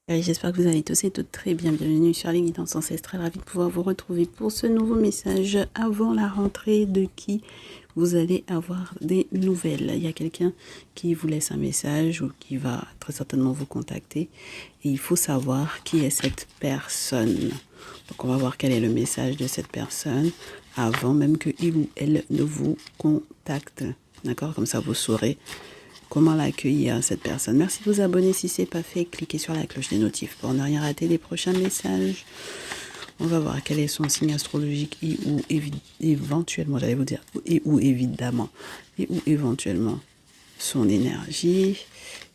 J'espère que vous allez tous et toutes très bien. Bienvenue sur les guidances ancestrales. Ravi de pouvoir vous retrouver pour ce nouveau message avant la rentrée de qui vous allez avoir des nouvelles. Il y a quelqu'un qui vous laisse un message ou qui va très certainement vous contacter. Et il faut savoir qui est cette personne. Donc on va voir quel est le message de cette personne avant même que il ou elle ne vous contacte. D'accord? Comme ça vous saurez comment l'accueillir, cette personne. Merci de vous abonner si ce n'est pas fait. Cliquez sur la cloche des notifs pour ne rien rater des prochains messages. On va voir quel est son signe astrologique et ou éventuellement, j'allais vous dire, et ou évidemment, et ou éventuellement son énergie.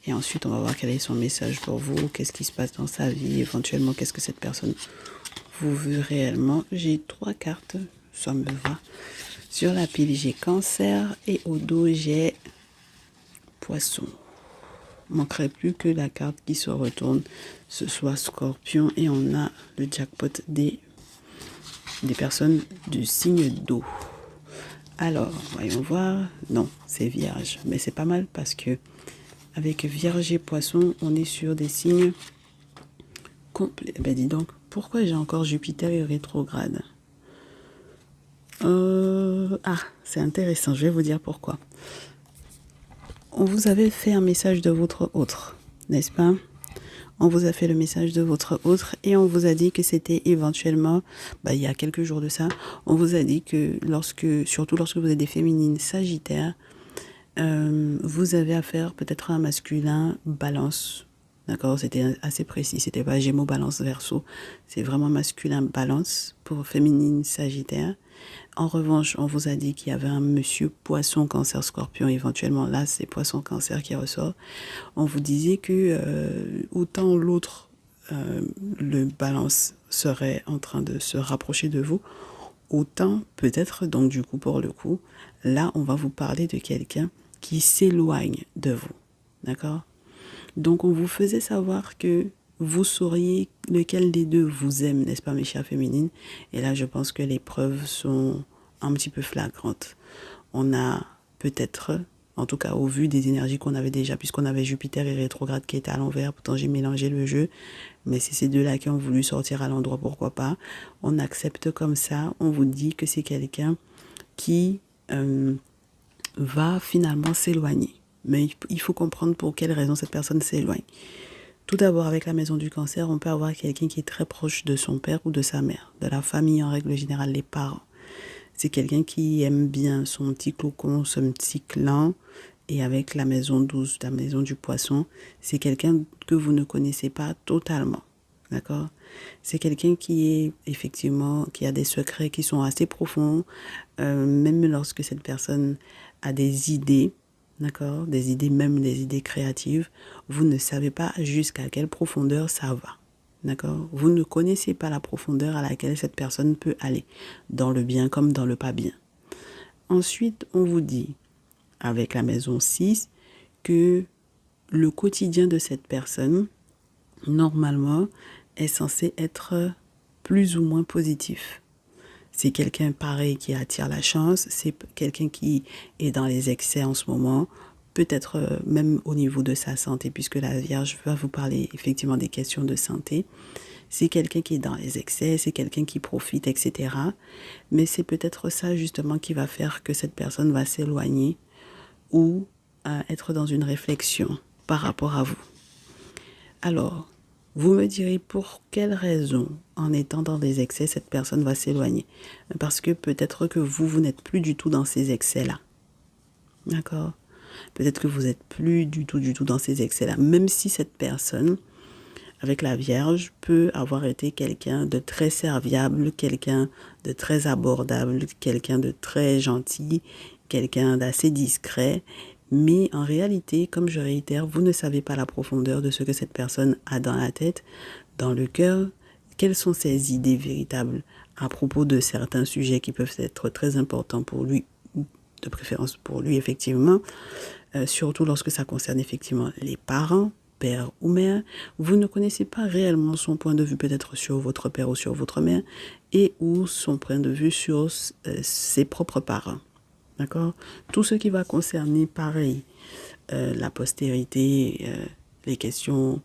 Et ensuite, on va voir quel est son message pour vous, qu'est-ce qui se passe dans sa vie, éventuellement, qu'est-ce que cette personne vous veut réellement. J'ai 3 cartes, ça me va. Sur la pile, j'ai Cancer et au dos, j'ai Poisson. Il ne manquerait plus que la carte qui se retourne, ce soit Scorpion, et on a le jackpot des personnes du signe d'eau. Alors, voyons voir. Non, c'est Vierge, mais c'est pas mal parce que avec Vierge et Poisson, on est sur des signes complets. Ben dis donc, pourquoi j'ai encore Jupiter et rétrograde? C'est intéressant, je vais vous dire pourquoi. On vous avait fait un message de votre autre, n'est-ce pas? On vous a fait le message de votre autre et on vous a dit que c'était éventuellement, il y a quelques jours de ça, on vous a dit que surtout lorsque vous êtes des féminines sagittaires, vous avez affaire peut-être à un masculin balance. D'accord, c'était assez précis, c'était pas Gémeaux, Balance, Verseau, c'est vraiment masculin balance pour féminine sagittaire. En revanche, on vous a dit qu'il y avait un monsieur Poisson, Cancer, Scorpion, éventuellement là c'est Poisson, Cancer qui ressort. On vous disait que autant l'autre, le Balance serait en train de se rapprocher de vous, autant peut-être, donc du coup pour le coup, là on va vous parler de quelqu'un qui s'éloigne de vous, d'accord? Donc on vous faisait savoir que vous sauriez lequel des deux vous aime, n'est-ce pas mes chères féminines? Et là je pense que les preuves sont un petit peu flagrantes. On a peut-être, en tout cas au vu des énergies qu'on avait déjà, puisqu'on avait Jupiter et rétrograde qui était à l'envers, pourtant j'ai mélangé le jeu, mais c'est ces deux-là qui ont voulu sortir à l'endroit, pourquoi pas. On accepte comme ça, on vous dit que c'est quelqu'un qui va finalement s'éloigner. Mais il faut comprendre pour quelle raison cette personne s'éloigne. Tout d'abord, avec la maison du Cancer, on peut avoir quelqu'un qui est très proche de son père ou de sa mère, de la famille en règle générale, les parents. C'est quelqu'un qui aime bien son petit cocon, son petit clan. Et avec la maison 12, la maison du Poisson, c'est quelqu'un que vous ne connaissez pas totalement. D'accord? C'est quelqu'un qui est effectivement, qui a des secrets qui sont assez profonds, même lorsque cette personne a des idées, d'accord? Des idées, même des idées créatives, vous ne savez pas jusqu'à quelle profondeur ça va. D'accord? Vous ne connaissez pas la profondeur à laquelle cette personne peut aller, dans le bien comme dans le pas bien. Ensuite, on vous dit, avec la maison 6, que le quotidien de cette personne, normalement, est censé être plus ou moins positif. C'est quelqu'un pareil qui attire la chance, c'est quelqu'un qui est dans les excès en ce moment, peut-être même au niveau de sa santé, puisque la Vierge va vous parler effectivement des questions de santé. C'est quelqu'un qui est dans les excès, c'est quelqu'un qui profite, etc. Mais c'est peut-être ça justement qui va faire que cette personne va s'éloigner ou être dans une réflexion par rapport à vous. Alors, vous me direz pour quelle raison, en étant dans des excès, cette personne va s'éloigner. Parce que peut-être que vous n'êtes plus du tout dans ces excès-là. D'accord? Peut-être que vous n'êtes plus du tout dans ces excès-là. Même si cette personne, avec la Vierge, peut avoir été quelqu'un de très serviable, quelqu'un de très abordable, quelqu'un de très gentil, quelqu'un d'assez discret. Mais en réalité, comme je réitère, vous ne savez pas la profondeur de ce que cette personne a dans la tête, dans le cœur. Quelles sont ses idées véritables à propos de certains sujets qui peuvent être très importants pour lui, de préférence pour lui, effectivement, surtout lorsque ça concerne effectivement les parents, père ou mère. Vous ne connaissez pas réellement son point de vue peut-être sur votre père ou sur votre mère et ou son point de vue sur ses propres parents. D'accord? Tout ce qui va concerner, pareil, la postérité, les questions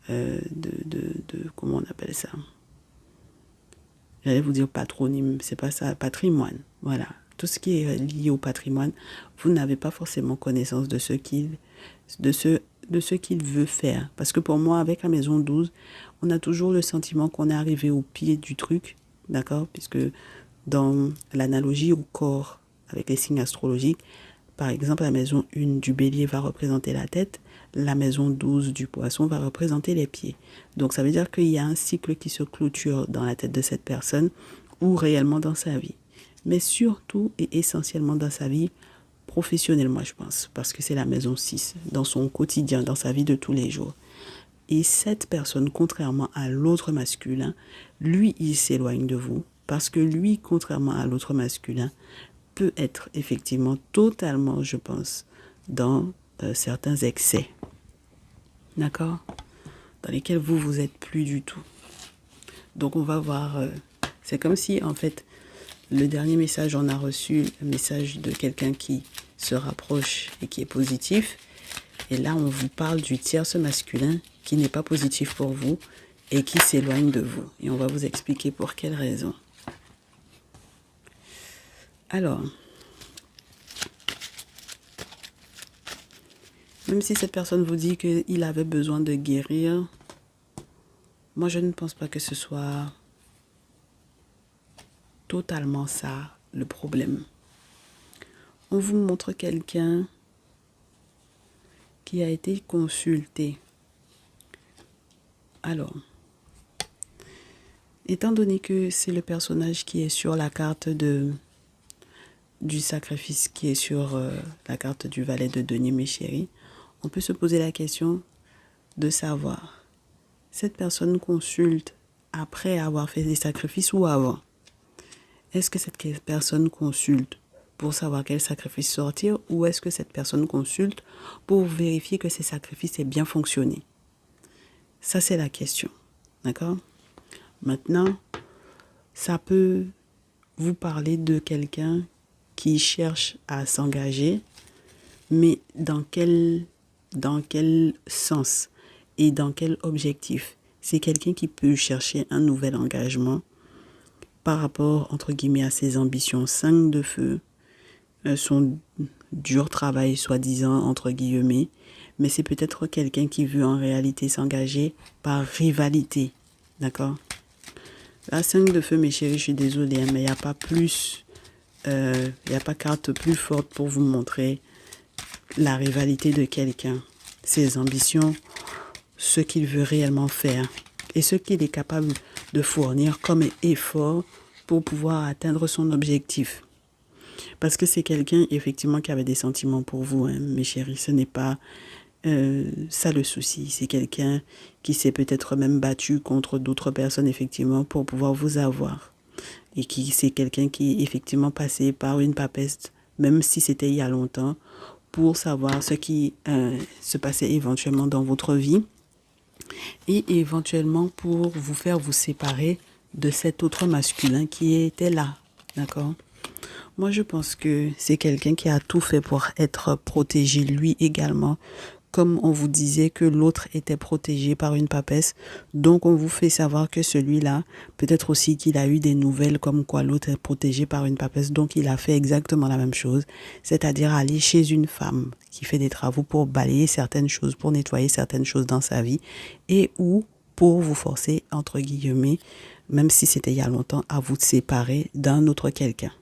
comment on appelle ça? J'allais vous dire patronyme, c'est pas ça, patrimoine. Voilà. Tout ce qui est lié au patrimoine, vous n'avez pas forcément connaissance de ce qu'il veut faire. Parce que pour moi, avec la maison 12, on a toujours le sentiment qu'on est arrivé au pied du truc, d'accord? Puisque dans l'analogie au corps, avec les signes astrologiques, par exemple, la maison 1 du bélier va représenter la tête, la maison 12 du poisson va représenter les pieds. Donc ça veut dire qu'il y a un cycle qui se clôture dans la tête de cette personne ou réellement dans sa vie. Mais surtout et essentiellement dans sa vie professionnelle, moi je pense, parce que c'est la maison 6, dans son quotidien, dans sa vie de tous les jours. Et cette personne, contrairement à l'autre masculin, lui, il s'éloigne de vous, parce que lui, contrairement à l'autre masculin, peut être effectivement totalement, je pense, dans certains excès. D'accord? Dans lesquels vous êtes plus du tout. Donc on va voir, c'est comme si en fait, le dernier message, on a reçu un message de quelqu'un qui se rapproche et qui est positif. Et là, on vous parle du tierce masculin qui n'est pas positif pour vous et qui s'éloigne de vous. Et on va vous expliquer pour quelle raison. Alors, même si cette personne vous dit qu'il avait besoin de guérir, moi je ne pense pas que ce soit totalement ça le problème. On vous montre quelqu'un qui a été consulté. Alors, étant donné que c'est le personnage qui est sur la carte du sacrifice, qui est sur la carte du valet de denier, mes chéris, on peut se poser la question de savoir, cette personne consulte après avoir fait des sacrifices ou avant? Est-ce que cette personne consulte pour savoir quel sacrifice sortir ou est-ce que cette personne consulte pour vérifier que ces sacrifices aient bien fonctionné? Ça, c'est la question. D'accord? Maintenant, ça peut vous parler de quelqu'un qui cherche à s'engager, mais dans quel sens et dans quel objectif? C'est quelqu'un qui peut chercher un nouvel engagement par rapport, entre guillemets, à ses ambitions 5 de feu, son dur travail, soi-disant, entre guillemets, mais c'est peut-être quelqu'un qui veut en réalité s'engager par rivalité, d'accord? La 5 de feu, mes chéris, je suis désolée, hein, mais il n'y a pas plus, il n'y a pas carte plus forte pour vous montrer la rivalité de quelqu'un, ses ambitions, ce qu'il veut réellement faire et ce qu'il est capable de fournir comme effort pour pouvoir atteindre son objectif. Parce que c'est quelqu'un, effectivement, qui avait des sentiments pour vous, hein, mes chéris. Ce n'est pas ça le souci. C'est quelqu'un qui s'est peut-être même battu contre d'autres personnes, effectivement, pour pouvoir vous avoir. Et c'est quelqu'un qui est effectivement passé par une papesse, même si c'était il y a longtemps, pour savoir ce qui se passait éventuellement dans votre vie et éventuellement pour vous faire vous séparer de cet autre masculin qui était là, d'accord? Moi, je pense que c'est quelqu'un qui a tout fait pour être protégé, lui également, comme on vous disait que l'autre était protégé par une papesse. Donc, on vous fait savoir que celui-là, peut-être aussi qu'il a eu des nouvelles comme quoi l'autre est protégé par une papesse. Donc, il a fait exactement la même chose, c'est-à-dire aller chez une femme qui fait des travaux pour balayer certaines choses, pour nettoyer certaines choses dans sa vie et ou pour vous forcer, entre guillemets, même si c'était il y a longtemps, à vous séparer d'un autre quelqu'un.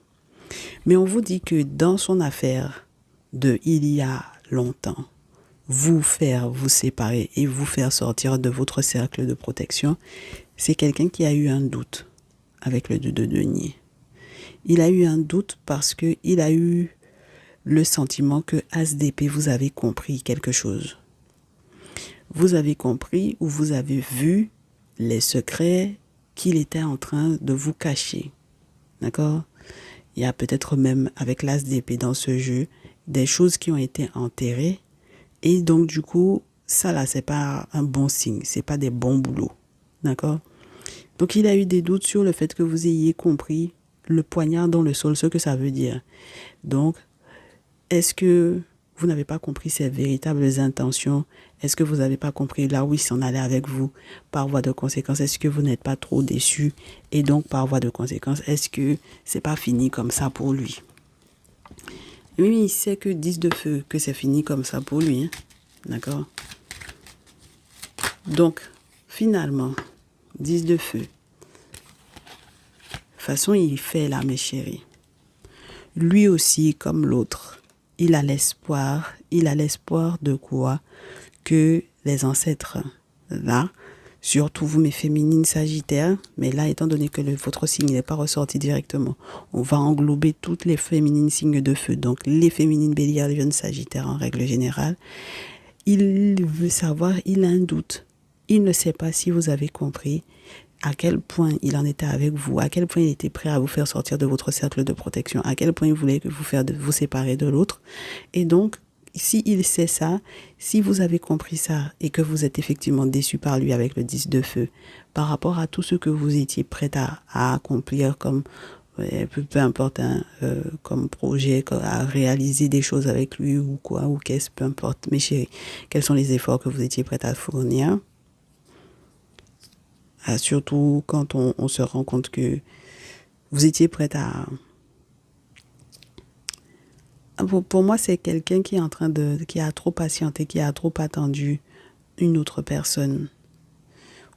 Mais on vous dit que dans son affaire de il y a longtemps, vous faire vous séparer et vous faire sortir de votre cercle de protection, c'est quelqu'un qui a eu un doute avec le 2 de denier. Il a eu un doute parce qu'il a eu le sentiment que As d'épée, vous avez compris quelque chose. Vous avez compris ou vous avez vu les secrets qu'il était en train de vous cacher. D'accord? Il y a peut-être même avec l'As d'épée dans ce jeu des choses qui ont été enterrées. Et donc, du coup, ça là, c'est pas un bon signe. C'est pas des bons boulots. D'accord? Donc, il a eu des doutes sur le fait que vous ayez compris le poignard dans le sol, ce que ça veut dire. Donc, est-ce que vous n'avez pas compris ses véritables intentions? Est-ce que vous n'avez pas compris là où il s'en allait avec vous? Par voie de conséquence, est-ce que vous n'êtes pas trop déçu? Et donc, par voie de conséquence, est-ce que c'est pas fini comme ça pour lui? Lui, il sait que 10 de feu, que c'est fini comme ça pour lui. Hein? D'accord? Donc, finalement, 10 de feu. De toute façon, il fait là, mes chéris. Lui aussi, comme l'autre, il a l'espoir de quoi? Que les ancêtres, là, surtout vous mes féminines sagittaires, mais là, étant donné que votre signe n'est pas ressorti directement, on va englober toutes les féminines signes de feu, donc les féminines bélières, les jeunes sagittaires en règle générale. Il veut savoir, il a un doute. Il ne sait pas si vous avez compris à quel point il en était avec vous, à quel point il était prêt à vous faire sortir de votre cercle de protection, à quel point il voulait vous séparer de l'autre. Et donc, si il sait ça, si vous avez compris ça et que vous êtes effectivement déçu par lui avec le 10 de feu, par rapport à tout ce que vous étiez prêt à accomplir comme, peu importe, hein, comme projet, à réaliser des choses avec lui ou quoi, ou qu'est-ce, peu importe, mes chéris, quels sont les efforts que vous étiez prêt à fournir? Surtout quand on se rend compte que vous étiez prête à... Pour moi, c'est quelqu'un qui est en train qui a trop patienté, qui a trop attendu une autre personne,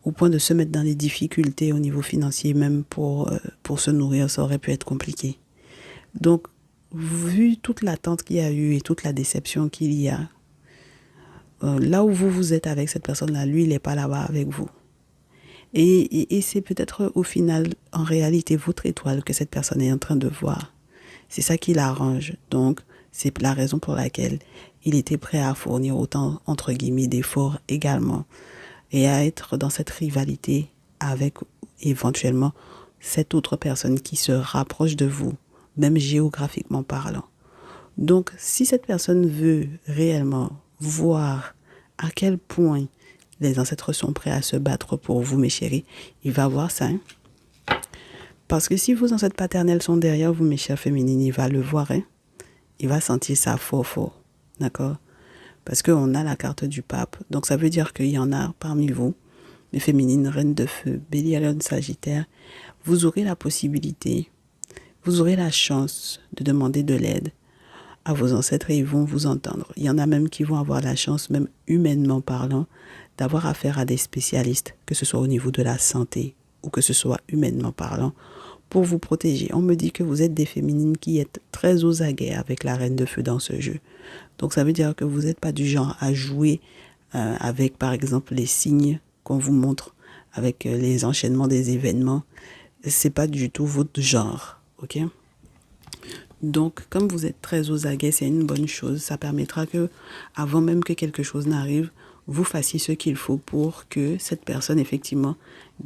au point de se mettre dans des difficultés au niveau financier, même pour se nourrir, ça aurait pu être compliqué. Donc, vu toute l'attente qu'il y a eu et toute la déception qu'il y a, là où vous êtes avec cette personne-là, lui, il n'est pas là-bas avec vous. Et c'est peut-être au final, en réalité, votre étoile que cette personne est en train de voir. C'est ça qui l'arrange. Donc, c'est la raison pour laquelle il était prêt à fournir autant, entre guillemets, d'efforts également. Et à être dans cette rivalité avec, éventuellement, cette autre personne qui se rapproche de vous, même géographiquement parlant. Donc, si cette personne veut réellement voir à quel point les ancêtres sont prêts à se battre pour vous, mes chéris, il va voir ça. Hein? Parce que si vos ancêtres paternels sont derrière vous, mes chères féminines, il va le voir. Hein? Il va sentir ça fort, fort. D'accord? Parce qu'on a la carte du pape. Donc, ça veut dire qu'il y en a parmi vous, les féminines, reines de feu, bélier, lion, sagittaire. Vous aurez la possibilité, vous aurez la chance de demander de l'aide à vos ancêtres et ils vont vous entendre. Il y en a même qui vont avoir la chance, même humainement parlant, d'avoir affaire à des spécialistes, que ce soit au niveau de la santé ou que ce soit humainement parlant, pour vous protéger. On me dit que vous êtes des féminines qui êtes très aux aguets avec la reine de feu dans ce jeu. Donc ça veut dire que vous n'êtes pas du genre à jouer avec par exemple les signes qu'on vous montre, avec les enchaînements des événements. C'est pas du tout votre genre, ok? Donc, comme vous êtes très aux aguets, c'est une bonne chose. Ça permettra que, avant même que quelque chose n'arrive, vous fassiez ce qu'il faut pour que cette personne, effectivement,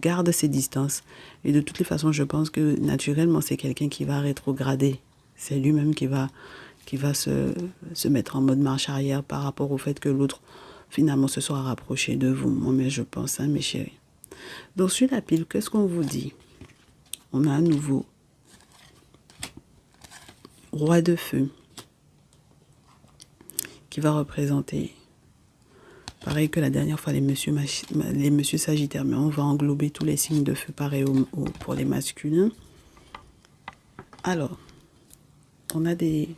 garde ses distances. Et de toutes les façons, je pense que, naturellement, c'est quelqu'un qui va rétrograder. C'est lui-même qui va se mettre en mode marche arrière par rapport au fait que l'autre, finalement, se soit rapproché de vous. Moi, mais je pense, hein, mes chéris. Donc, sur la pile, qu'est-ce qu'on vous dit? On a à nouveau Roi de feu, qui va représenter, pareil que la dernière fois, les messieurs sagittaires, mais on va englober tous les signes de feu, pareil pour les masculins. Alors, on a des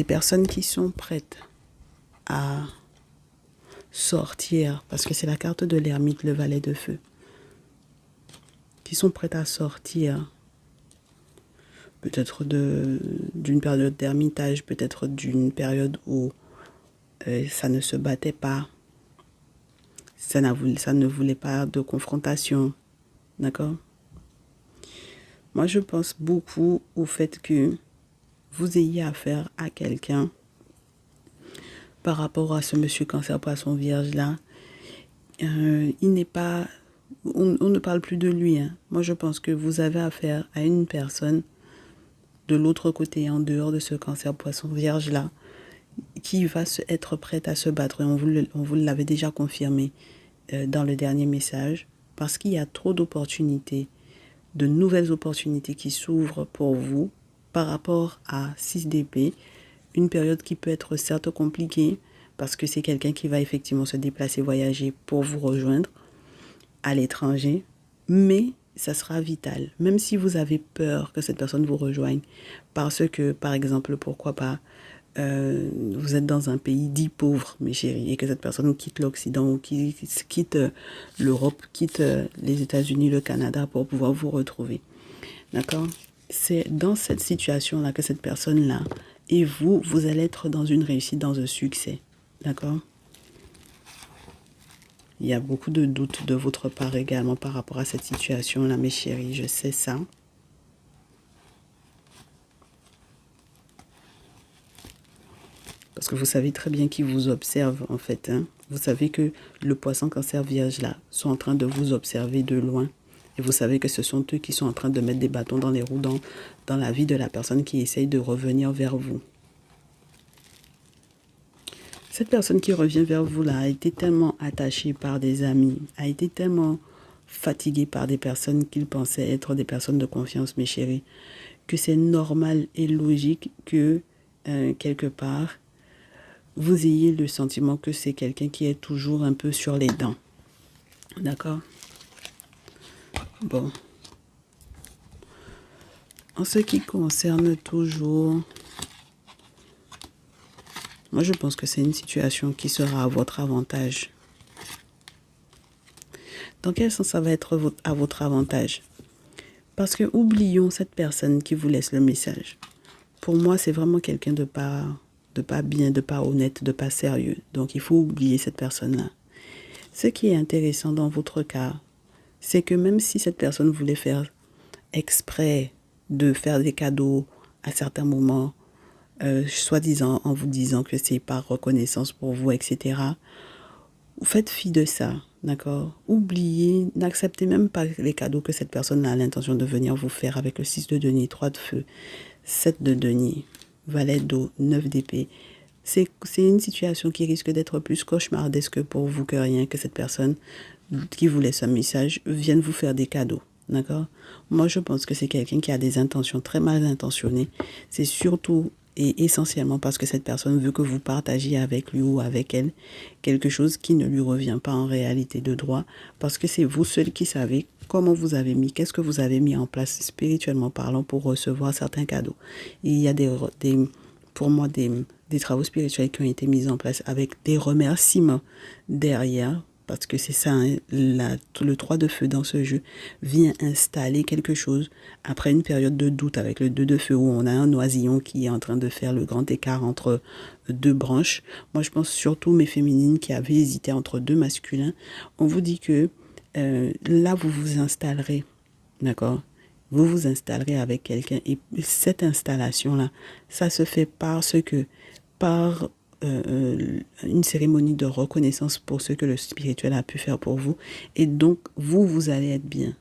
personnes qui sont prêtes à sortir, parce que c'est la carte de l'ermite, le valet de feu, qui sont prêtes à sortir peut-être d'une période d'ermitage, peut-être d'une période où ça ne se battait pas, ça ne voulait pas de confrontation, d'accord? Moi, je pense beaucoup au fait que vous ayez affaire à quelqu'un par rapport à ce monsieur cancer poisson vierge là. Il n'est pas... On ne parle plus de lui. Hein. Moi, je pense que vous avez affaire à une personne de l'autre côté, en dehors de ce cancer poisson vierge là, qui va être prête à se battre. Et on vous l'avait déjà confirmé dans le dernier message, parce qu'il y a trop d'opportunités, de nouvelles opportunités qui s'ouvrent pour vous par rapport à 6 d'épée, Une période qui peut être certes compliquée parce que c'est quelqu'un qui va effectivement se déplacer, voyager pour vous rejoindre à l'étranger, mais ça sera vital. Même si vous avez peur que cette personne vous rejoigne, parce que, par exemple, pourquoi pas, vous êtes dans un pays dit pauvre, mes chéris, et que cette personne quitte l'Occident ou quitte l'Europe, quitte les États-Unis, le Canada pour pouvoir vous retrouver. D'accord? C'est dans cette situation-là que cette personne-là et vous, vous allez être dans une réussite, dans un succès. D'accord? Il y a beaucoup de doutes de votre part également par rapport à cette situation-là, mes chéris. Je sais ça. Parce que vous savez très bien qui vous observe, en fait. Hein. Vous savez que le poisson cancer vierge, là, sont en train de vous observer de loin. Et vous savez que ce sont eux qui sont en train de mettre des bâtons dans les roues dans la vie de la personne qui essaye de revenir vers vous. Cette personne qui revient vers vous là a été tellement attachée par des amis, a été tellement fatiguée par des personnes qu'il pensait être des personnes de confiance, mes chéris, que c'est normal et logique que, quelque part, vous ayez le sentiment que c'est quelqu'un qui est toujours un peu sur les dents. D'accord? Bon. En ce qui concerne toujours... Moi, je pense que c'est une situation qui sera à votre avantage. Dans quel sens ça va être à votre avantage? Parce que oublions cette personne qui vous laisse le message. Pour moi, c'est vraiment quelqu'un de pas bien, de pas honnête, de pas sérieux. Donc, il faut oublier cette personne-là. Ce qui est intéressant dans votre cas, c'est que même si cette personne voulait faire exprès de faire des cadeaux à certains moments, soi-disant en vous disant que c'est par reconnaissance pour vous, etc. Vous faites fi de ça, d'accord? Oubliez, n'acceptez même pas les cadeaux que cette personne a l'intention de venir vous faire avec le 6 de denier, 3 de feu, 7 de denier, valet d'eau, 9 d'épée. C'est une situation qui risque d'être plus cauchemardesque pour vous que rien, que cette personne qui vous laisse un message vienne vous faire des cadeaux. D'accord? Moi, je pense que c'est quelqu'un qui a des intentions très mal intentionnées. C'est surtout et essentiellement parce que cette personne veut que vous partagiez avec lui ou avec elle quelque chose qui ne lui revient pas en réalité de droit, parce que c'est vous seul qui savez comment vous avez mis, qu'est-ce que vous avez mis en place spirituellement parlant pour recevoir certains cadeaux. Et il y a pour moi des travaux spirituels qui ont été mis en place avec des remerciements derrière. Parce que c'est ça, hein, le 3 de feu dans ce jeu vient installer quelque chose après une période de doute avec le 2 de feu où on a un oisillon qui est en train de faire le grand écart entre deux branches. Moi, je pense surtout mes féminines qui avaient hésité entre deux masculins. On vous dit que là, vous vous installerez, d'accord? Vous vous installerez avec quelqu'un et cette installation-là, ça se fait parce que, par une cérémonie de reconnaissance pour ce que le spirituel a pu faire pour vous. Et donc, vous allez être bien.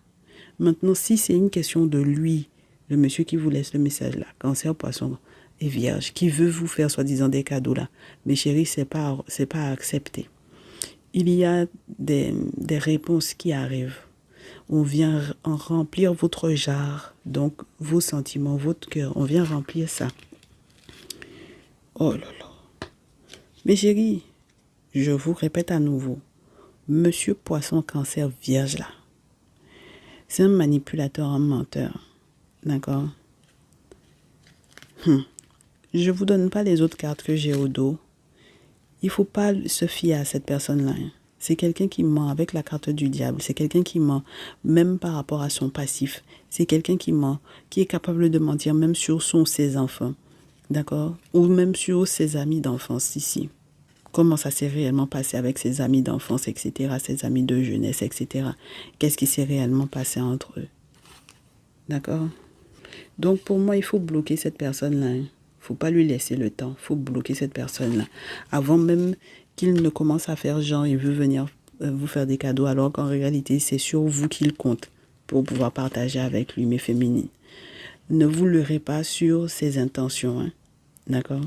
Maintenant, si c'est une question de lui, le monsieur qui vous laisse le message là, cancer, poisson et vierge, qui veut vous faire soi-disant des cadeaux là, mes chéris, c'est pas à accepter. Il y a des réponses qui arrivent. On vient en remplir votre jarre, donc vos sentiments, votre cœur, on vient remplir ça. Oh là là. Mes chéris, je vous répète à nouveau, monsieur poisson cancer vierge là, c'est un manipulateur, un menteur, d'accord? Je vous donne pas les autres cartes que j'ai au dos. Il faut pas se fier à cette personne-là. C'est quelqu'un qui ment avec la carte du diable. C'est quelqu'un qui ment même par rapport à son passif. C'est quelqu'un qui ment, qui est capable de mentir même sur ses enfants, d'accord? Ou même sur ses amis d'enfance ici. Comment ça s'est réellement passé avec ses amis d'enfance, etc., ses amis de jeunesse, etc. Qu'est-ce qui s'est réellement passé entre eux? D'accord? Donc, pour moi, il faut bloquer cette personne-là. Il ne faut pas lui laisser le temps. Il faut bloquer cette personne-là. Avant même qu'il ne commence à faire genre, il veut venir vous faire des cadeaux, alors qu'en réalité, c'est sur vous qu'il compte pour pouvoir partager avec lui, mes féminines. Ne vous leurrez pas sur ses intentions. Hein? D'accord?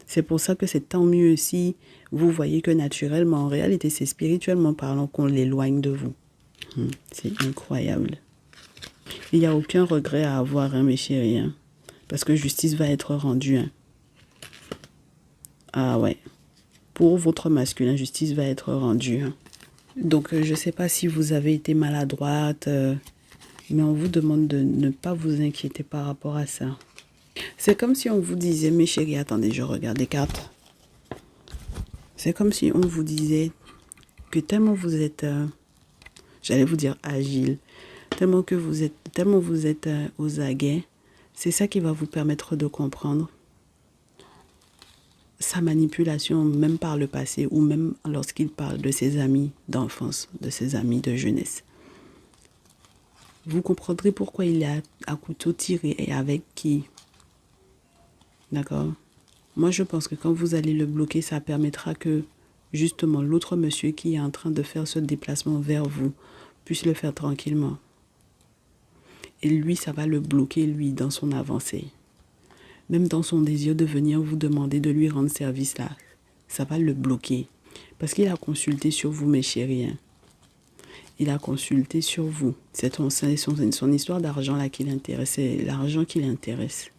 C'est pour ça que c'est tant mieux si vous voyez que naturellement, en réalité, c'est spirituellement parlant qu'on l'éloigne de vous. C'est incroyable. Il n'y a aucun regret à avoir, hein, mes chéris. Hein, parce que justice va être rendue. Hein. Ah ouais. Pour votre masculin, justice va être rendue. Hein. Donc, je ne sais pas si vous avez été maladroite, mais on vous demande de ne pas vous inquiéter par rapport à ça. C'est comme si on vous disait, mes chéris, attendez, je regarde les cartes. C'est comme si on vous disait que tellement vous êtes, j'allais vous dire agile, tellement vous êtes aux aguets, c'est ça qui va vous permettre de comprendre sa manipulation, même par le passé, ou même lorsqu'il parle de ses amis d'enfance, de ses amis de jeunesse. Vous comprendrez pourquoi il est à couteau tiré et avec qui. D'accord? Moi, je pense que quand vous allez le bloquer, ça permettra que, justement, l'autre monsieur qui est en train de faire ce déplacement vers vous puisse le faire tranquillement. Et lui, ça va le bloquer, lui, dans son avancée. Même dans son désir de venir vous demander de lui rendre service là, ça va le bloquer. Parce qu'il a consulté sur vous, mes chéris. Hein. Il a consulté sur vous. C'est son histoire d'argent là qui l'intéresse. C'est l'argent qui l'intéresse.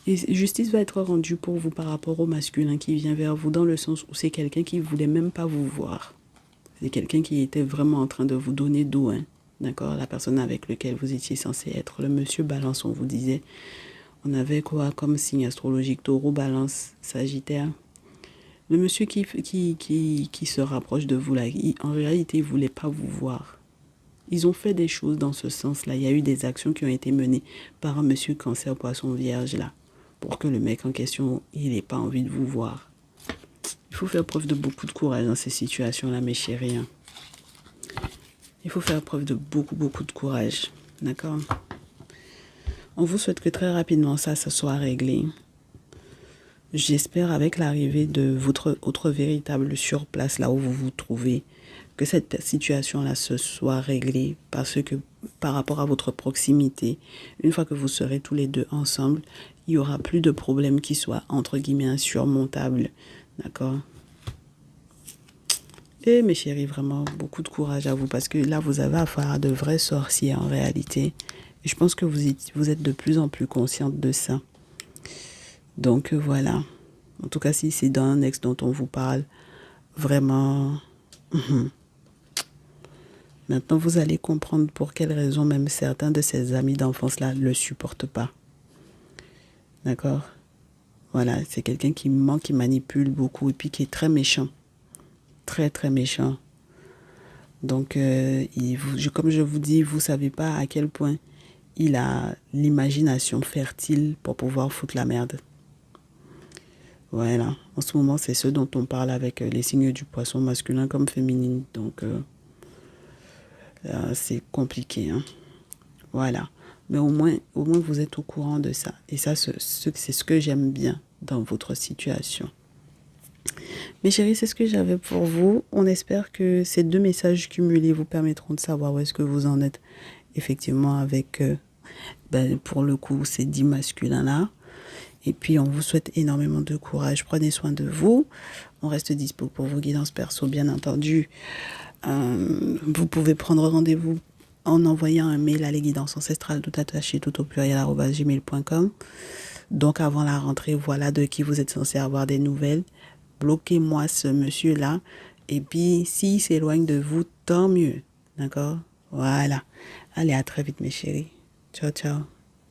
Et justice va être rendue pour vous par rapport au masculin qui vient vers vous dans le sens où c'est quelqu'un qui ne voulait même pas vous voir. C'est quelqu'un qui était vraiment en train de vous donner d'eau. Hein. D'accord? La personne avec laquelle vous étiez censé être. Le monsieur Balance, on vous disait. On avait quoi comme signe astrologique? Taureau, Balance, Sagittaire. Le monsieur qui se rapproche de vous, là, en réalité, il ne voulait pas vous voir. Ils ont fait des choses dans ce sens-là. Il y a eu des actions qui ont été menées par un monsieur Cancer, Poisson, Vierge, là, pour que le mec en question, il n'ait pas envie de vous voir. Il faut faire preuve de beaucoup de courage dans ces situations-là, mes chéris. Hein. Il faut faire preuve de beaucoup de courage. D'accord? On vous souhaite que très rapidement ça soit réglé. J'espère avec l'arrivée de votre autre véritable sur place, là où vous vous trouvez, que cette situation-là se soit réglée parce que par rapport à votre proximité, une fois que vous serez tous les deux ensemble, il n'y aura plus de problème qui soit entre guillemets insurmontable. D'accord? Et mes chéris, vraiment beaucoup de courage à vous parce que là, vous avez affaire à de vrais sorciers en réalité. Et je pense que vous êtes de plus en plus consciente de ça. Donc voilà. En tout cas, si c'est dans un ex dont on vous parle, vraiment... Maintenant, vous allez comprendre pour quelles raisons même certains de ces amis d'enfance-là ne le supportent pas. D'accord? Voilà, c'est quelqu'un qui ment, qui manipule beaucoup et puis qui est très méchant. Très méchant. Donc, comme je vous dis, vous ne savez pas à quel point il a l'imagination fertile pour pouvoir foutre la merde. Voilà, en ce moment, c'est ce dont on parle avec les signes du poisson masculin comme féminin. Donc, c'est compliqué. Hein. Voilà. Mais au moins, vous êtes au courant de ça. Et ça, c'est ce que j'aime bien dans votre situation. Mes chéris, c'est ce que j'avais pour vous. On espère que ces deux messages cumulés vous permettront de savoir où est-ce que vous en êtes effectivement avec, pour le coup, ces 10 masculins-là. Et puis, on vous souhaite énormément de courage. Prenez soin de vous. On reste dispo pour vos guidances perso, bien entendu. Vous pouvez prendre rendez-vous en envoyant un mail à lesguidancesancestrales tout attaché tout au pluriel @gmail.com. Donc, avant la rentrée, voilà de qui vous êtes censé avoir des nouvelles. Bloquez-moi ce monsieur-là. Et puis, s'il s'éloigne de vous, tant mieux. D'accord? Voilà. Allez, à très vite, mes chéris. Ciao, ciao.